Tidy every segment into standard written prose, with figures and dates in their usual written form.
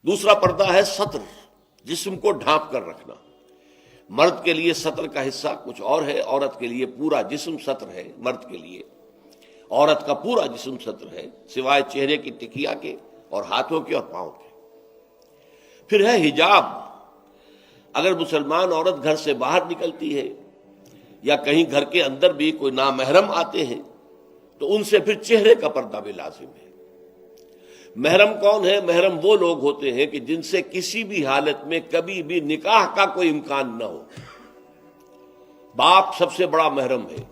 دوسرا پردہ ہے سطر، جسم کو ڈھانپ کر رکھنا۔ مرد کے لیے سطر کا حصہ کچھ اور ہے، عورت کے لیے پورا جسم سطر ہے۔ مرد کے لیے عورت کا پورا جسم سطر ہے، سوائے چہرے کی ٹکیا کے اور ہاتھوں کے اور پاؤں کے۔ پھر ہے حجاب۔ اگر مسلمان عورت گھر سے باہر نکلتی ہے یا کہیں گھر کے اندر بھی کوئی نامحرم آتے ہیں تو ان سے پھر چہرے کا پردہ بھی لازم ہے۔ محرم کون ہے؟ محرم وہ لوگ ہوتے ہیں کہ جن سے کسی بھی حالت میں کبھی بھی نکاح کا کوئی امکان نہ ہو۔ باپ سب سے بڑا محرم ہے۔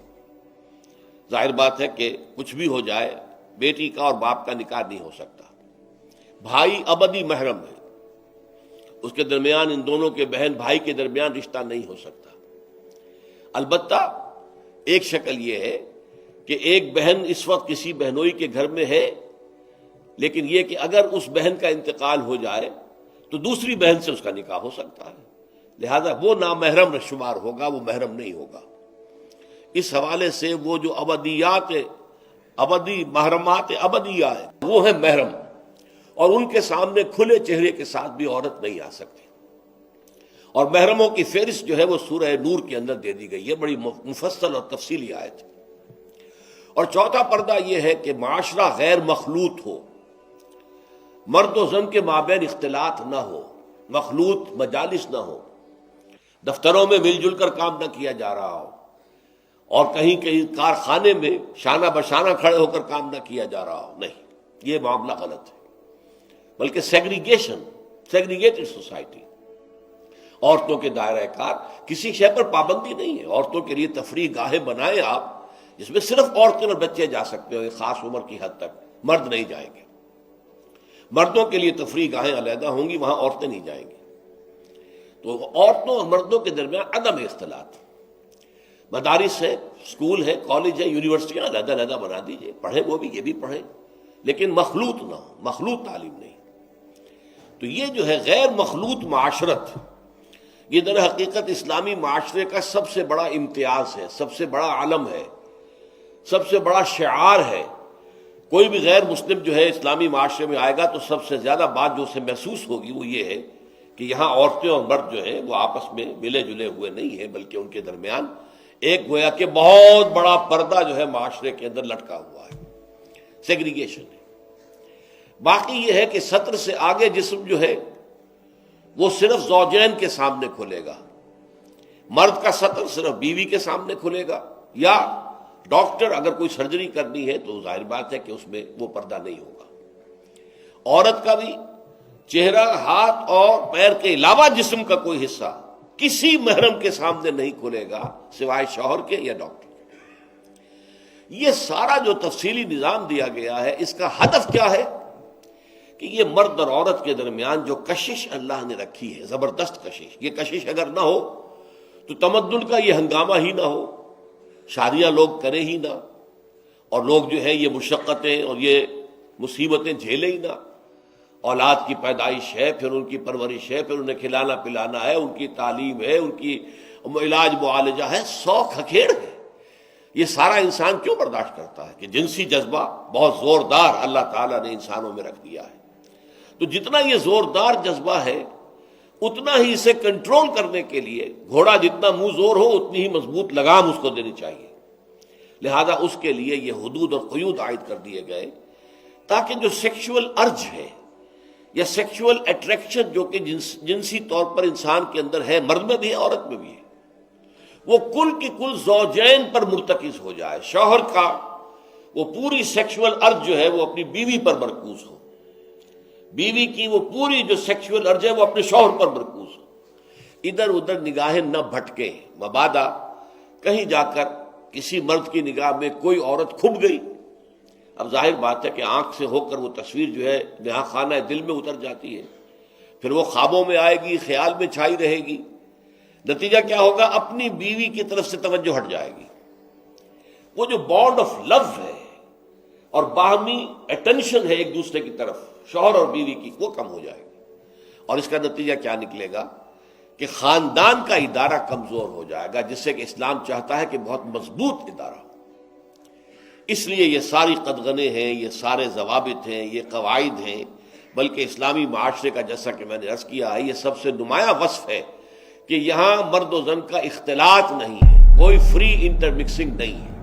ظاہر بات ہے کہ کچھ بھی ہو جائے بیٹی کا اور باپ کا نکاح نہیں ہو سکتا۔ بھائی ابدی محرم ہے، اس کے درمیان ان دونوں کے بہن بھائی کے درمیان رشتہ نہیں ہو سکتا۔ البتہ ایک شکل یہ ہے کہ ایک بہن اس وقت کسی بہنوئی کے گھر میں ہے، لیکن یہ کہ اگر اس بہن کا انتقال ہو جائے تو دوسری بہن سے اس کا نکاح ہو سکتا ہے، لہذا وہ نامحرم شمار ہوگا، وہ محرم نہیں ہوگا۔ اس حوالے سے وہ جو ابدی محرمات ابدیہ ہے وہ ہے محرم، اور ان کے سامنے کھلے چہرے کے ساتھ بھی عورت نہیں آ سکتی۔ اور محرموں کی فہرست جو ہے وہ سورہ نور کے اندر دے دی گئی ہے، بڑی مفصل اور تفصیلی آیت ہے۔ اور چوتھا پردہ یہ ہے کہ معاشرہ غیر مخلوط ہو، مرد و زن کے مابین اختلاط نہ ہو، مخلوط مجالس نہ ہو، دفتروں میں مل جل کر کام نہ کیا جا رہا ہو، اور کہیں کارخانے میں شانہ بشانہ کھڑے ہو کر کام نہ کیا جا رہا ہو، نہیں، یہ معاملہ غلط ہے۔ بلکہ سیگریگیٹڈ سوسائٹی، عورتوں کے دائرہ کار کسی شے پر پابندی نہیں ہے۔ عورتوں کے لیے تفریح گاہیں بنائیں آپ جس میں صرف عورتیں اور بچے جا سکتے ہو ایک خاص عمر کی حد تک، مرد نہیں جائیں گے۔ مردوں کے لیے تفریح گاہیں علیحدہ ہوں گی، وہاں عورتیں نہیں جائیں گی۔ تو عورتوں اور مردوں کے درمیان عدم اختلاط، مدارس ہے، اسکول ہے، کالج ہے، یونیورسٹیاں علیحدہ علیحدہ بنا دیجئے، پڑھیں وہ بھی، یہ بھی پڑھیں، لیکن مخلوط نہ ہو، مخلوط تعلیم نہیں۔ تو یہ جو ہے غیر مخلوط معاشرت، یہ در حقیقت اسلامی معاشرے کا سب سے بڑا امتیاز ہے، سب سے بڑا علم ہے، سب سے بڑا شعار ہے۔ کوئی بھی غیر مسلم جو ہے اسلامی معاشرے میں آئے گا تو سب سے زیادہ بات جو اسے محسوس ہوگی وہ یہ ہے کہ یہاں عورتیں اور مرد جو ہیں وہ آپس میں ملے جلے ہوئے نہیں ہیں، بلکہ ان کے درمیان ایک گویا کہ بہت بڑا پردہ جو ہے معاشرے کے اندر لٹکا ہوا ہے، سیگریگیشن ہے۔ باقی یہ ہے کہ سطر سے آگے جسم جو ہے وہ صرف زوجین کے سامنے کھلے گا۔ مرد کا سطر صرف بیوی کے سامنے کھلے گا، یا ڈاکٹر اگر کوئی سرجری کرنی ہے تو ظاہر بات ہے کہ اس میں وہ پردہ نہیں ہوگا۔ عورت کا بھی چہرہ، ہاتھ اور پیر کے علاوہ جسم کا کوئی حصہ کسی محرم کے سامنے نہیں کھلے گا سوائے شوہر کے یا ڈاکٹر۔ یہ سارا جو تفصیلی نظام دیا گیا ہے، اس کا ہدف کیا ہے کہ یہ مرد اور عورت کے درمیان جو کشش اللہ نے رکھی ہے، زبردست کشش، یہ کشش اگر نہ ہو تو تمدن کا یہ ہنگامہ ہی نہ ہو، شادیاں لوگ کریں ہی نہ، اور لوگ جو ہے یہ مشقتیں اور یہ مصیبتیں جھیلیں ہی نہ۔ اولاد کی پیدائش ہے، پھر ان کی پرورش ہے، پھر انہیں کھلانا پلانا ہے، ان کی تعلیم ہے، ان کی علاج معالجہ ہے، 100 کھکھیڑ ہے۔ یہ سارا انسان کیوں برداشت کرتا ہے کہ جنسی جذبہ بہت زوردار اللہ تعالیٰ نے انسانوں میں رکھ دیا ہے۔ تو جتنا یہ زوردار جذبہ ہے اتنا ہی اسے کنٹرول کرنے کے لیے گھوڑا جتنا منہ زور ہو اتنی ہی مضبوط لگام اس کو دینی چاہیے۔ لہذا اس کے لیے یہ حدود اور قیود عائد کر دیے گئے تاکہ جو سیکشول ارج ہے یا سیکشول اٹریکشن جو کہ جنسی طور پر انسان کے اندر ہے، مرد میں بھی ہے عورت میں بھی ہے، وہ کل کی کل زوجین پر مرتکز ہو جائے۔ شوہر کا وہ پوری سیکشول ارج جو ہے وہ اپنی بیوی پر مرکوز ہو، بیوی کی وہ پوری جو سیکشول ارج ہے وہ اپنے شوہر پر مرکوز ہو، ادھر ادھر نگاہیں نہ بھٹکیں۔ مبادا کہیں جا کر کسی مرد کی نگاہ میں کوئی عورت کھب گئی، اب ظاہر بات ہے کہ آنکھ سے ہو کر وہ تصویر جو ہے نہا خانہ دل میں اتر جاتی ہے، پھر وہ خوابوں میں آئے گی، خیال میں چھائی رہے گی، نتیجہ کیا ہوگا؟ اپنی بیوی کی طرف سے توجہ ہٹ جائے گی۔ وہ جو بانڈ آف لو ہے اور باہمی اٹینشن ہے ایک دوسرے کی طرف شوہر اور بیوی کی، وہ کم ہو جائے گی، اور اس کا نتیجہ کیا نکلے گا کہ خاندان کا ادارہ کمزور ہو جائے گا، جس سے کہ اسلام چاہتا ہے کہ بہت مضبوط ادارہ ہو۔ اس لیے یہ ساری قدغنیں ہیں، یہ سارے ضوابط ہیں، یہ قواعد ہیں، بلکہ اسلامی معاشرے کا جیسا کہ میں نے عرض کیا ہے یہ سب سے نمایاں وصف ہے کہ یہاں مرد و زن کا اختلاط نہیں ہے، کوئی فری انٹر مکسنگ نہیں ہے۔